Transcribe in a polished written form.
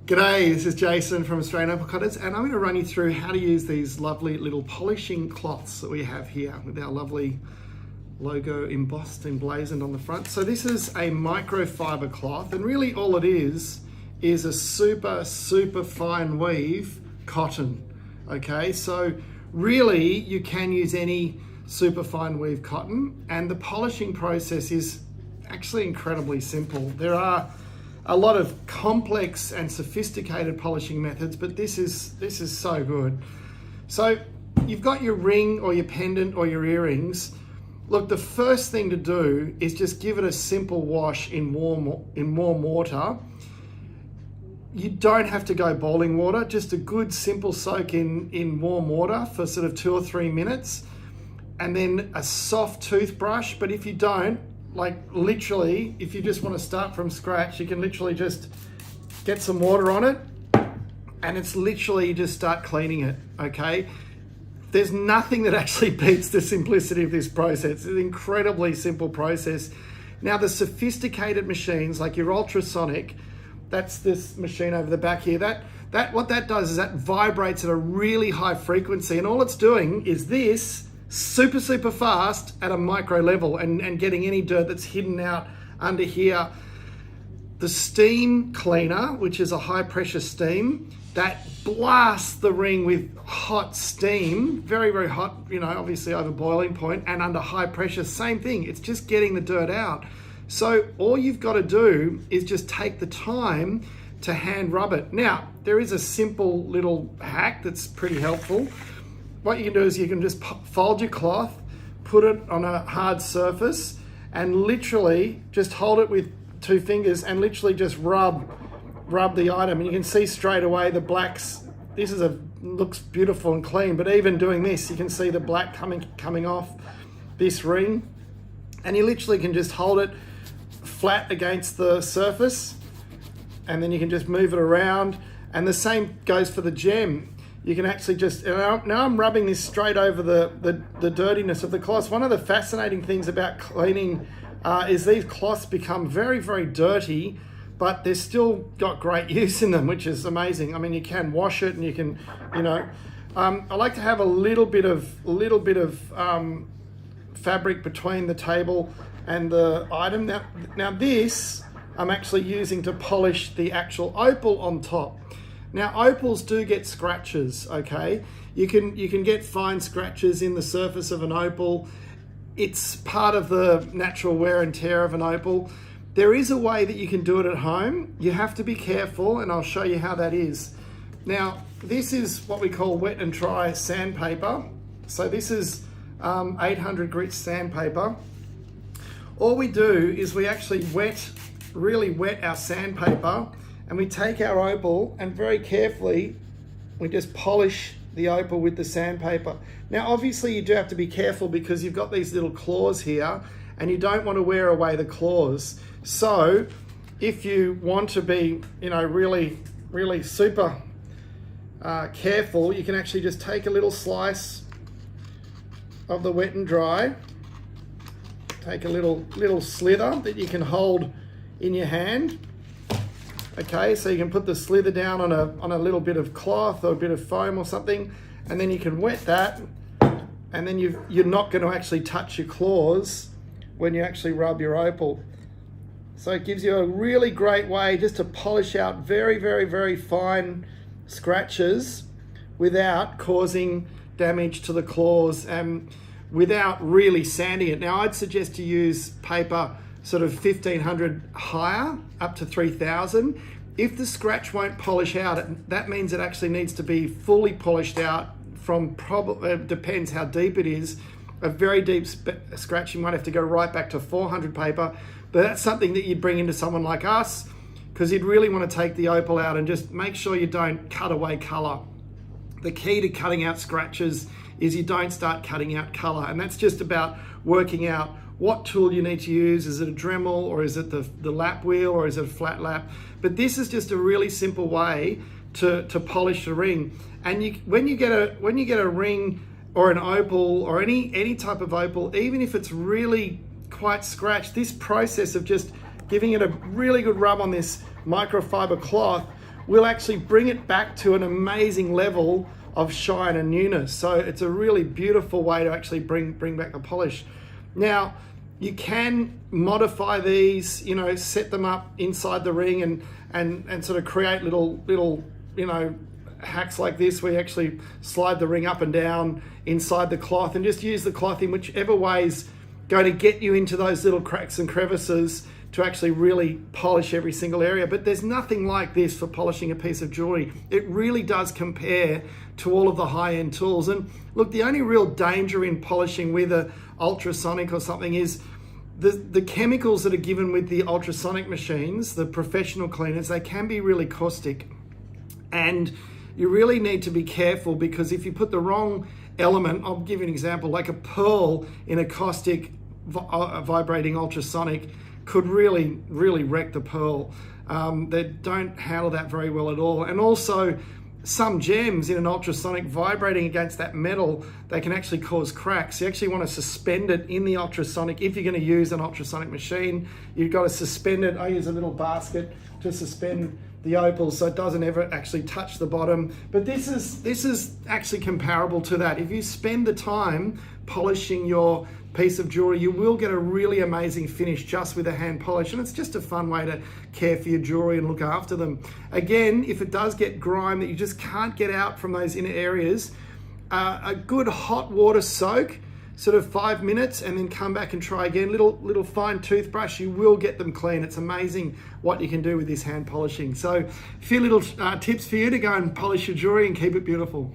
G'day, this is Jason from Australian Opal Cutters, and I'm going to run you through how to use these lovely little polishing cloths that we have here with our lovely logo embossed, emblazoned on the front. So this is a microfiber cloth, and really all it is a super fine weave cotton. Okay, so really you can use any super fine weave cotton, and the polishing process is actually incredibly simple. There are a lot of complex and sophisticated polishing methods, but this is so good. So you've got your ring or your pendant or your earrings. Look, the first thing to do is just give it a simple wash in warm water. You don't have to go boiling water, just a good simple soak in warm water for sort of 2 or 3 minutes, and then a soft toothbrush. But if you don't, like literally, if you just want to start from scratch, you can literally just get some water on it, and it's literally you just start cleaning it, okay? There's nothing that actually beats the simplicity of this process. It's an incredibly simple process. Now, the sophisticated machines, like your ultrasonic, that's this machine over the back here, that what that does is that vibrates at a really high frequency, and all it's doing is this super fast at a micro level and getting any dirt that's hidden out under here. The steam cleaner, which is a high pressure steam, that blasts the ring with hot steam, very hot, you know, obviously over boiling point, and under high pressure, same thing. It's just getting the dirt out. So all you've got to do is just take the time to hand rub it. Now, there is a simple little hack that's pretty helpful. What you can do is you can just fold your cloth, put it on a hard surface, and literally just hold it with 2 fingers and literally just rub the item. And you can see straight away the blacks. This looks beautiful and clean, but even doing this, you can see the black coming off this ring. And you literally can just hold it flat against the surface, and then you can just move it around. And the same goes for the gem. You can actually just, now I'm rubbing this straight over the dirtiness of the cloth. One of the fascinating things about cleaning is these cloths become very dirty, but they've still got great use in them, which is amazing. I mean, you can wash it and you can, you know, I like to have a little bit of fabric between the table and the item. Now this, I'm actually using to polish the actual opal on top. Now, opals do get scratches, okay? You can get fine scratches in the surface of an opal. It's part of the natural wear and tear of an opal. There is a way that you can do it at home. You have to be careful, and I'll show you how that is. Now, this is what we call wet and dry sandpaper. So this is 800 grit sandpaper. All we do is we actually really wet our sandpaper, and we take our opal and very carefully we just polish the opal with the sandpaper. Now obviously you do have to be careful because you've got these little claws here and you don't want to wear away the claws. So if you want to be, you know, really super careful, you can actually just take a little slice of the wet and dry, take a little slither that you can hold in your hand. Okay, so you can put the slither down on a little bit of cloth or a bit of foam or something, and then you can wet that, and then you're not going to actually touch your claws when you actually rub your opal. So it gives you a really great way just to polish out very fine scratches without causing damage to the claws and without really sanding it. Now I'd suggest to use paper sort of 1500 higher, up to 3000. If the scratch won't polish out, that means it actually needs to be fully polished out from depends how deep it is. A very deep scratch, you might have to go right back to 400 paper, but that's something that you'd bring into someone like us, because you'd really want to take the opal out and just make sure you don't cut away color. The key to cutting out scratches is you don't start cutting out color, and that's just about working out what tool you need to use. Is it a Dremel, or is it the lap wheel, or is it a flat lap? But this is just a really simple way to polish the ring. And when you get a ring or an opal or any type of opal, even if it's really quite scratched, this process of just giving it a really good rub on this microfiber cloth will actually bring it back to an amazing level of shine and newness. So it's a really beautiful way to actually bring back the polish. Now, you can modify these, you know, set them up inside the ring and sort of create little, you know, hacks like this where you actually slide the ring up and down inside the cloth and just use the cloth in whichever way's going to get you into those little cracks and crevices to actually really polish every single area. But there's nothing like this for polishing a piece of jewelry. It really does compare to all of the high-end tools. And look, the only real danger in polishing with a ultrasonic or something is the chemicals that are given with the ultrasonic machines, the professional cleaners, they can be really caustic. And you really need to be careful, because if you put the wrong element, I'll give you an example, like a pearl in a caustic vibrating ultrasonic could really wreck the pearl. They don't handle that very well at all. And also some gems in an ultrasonic vibrating against that metal, they can actually cause cracks. You actually want to suspend it in the ultrasonic. If you're going to use an ultrasonic machine, you've got to suspend it. I use a little basket to suspend the opal so it doesn't ever actually touch the bottom. But this is actually comparable to that. If you spend the time polishing your piece of jewelry, you will get a really amazing finish just with a hand polish, and it's just a fun way to care for your jewelry and look after them. Again, if it does get grime that you just can't get out from those inner areas, a good hot water soak, sort of 5 minutes, and then come back and try again. Little fine toothbrush, you will get them clean. It's amazing what you can do with this hand polishing. So a few little tips for you to go and polish your jewelry and keep it beautiful.